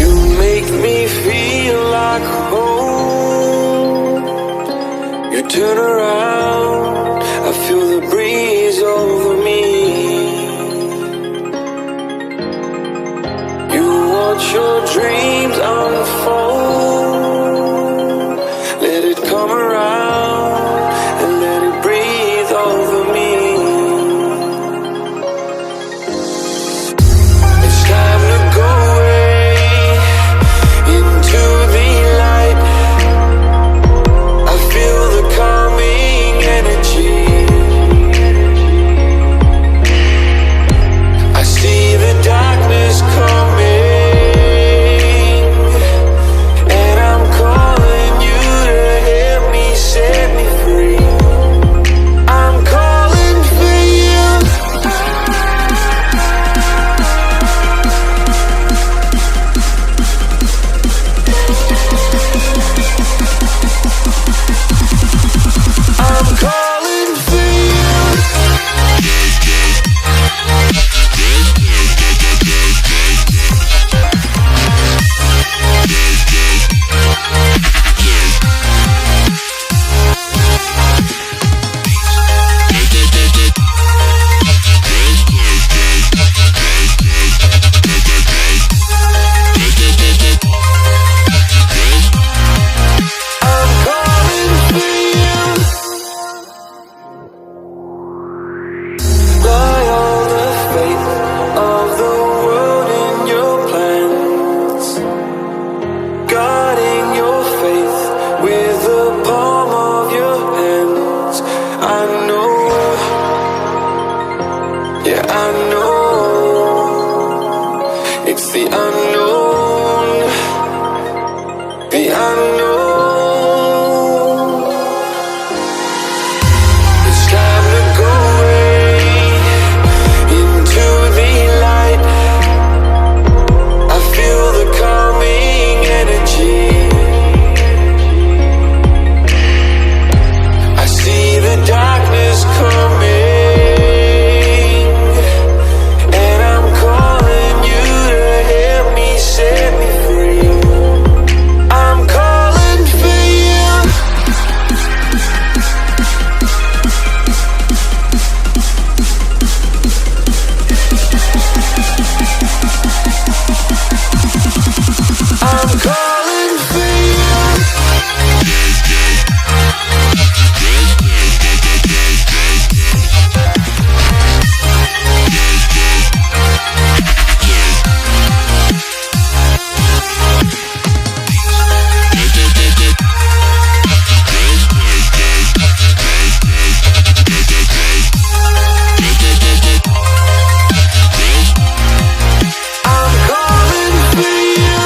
You make me feel like home. You turn around, I feel the breeze over me. You watch your dreams unfold. Let it come around and let it breathe over me. It's time to go away into the light. I feel the calming energy. I see the darkness coming, and I'm calling you to help me set me free. I'm calling for you. I'm calling for you. I'm calling for you. Lie all the fate of the world in your plans, guarding your faith with the palm of your hands. I know, yeah, I know. It's the unknown, the unknown. It's time to go away into the light. I feel the calming energy. I see the darkness coming, and I'm calling you to help me set me free. I'm calling for you. I'm calling for you. I'm calling for you.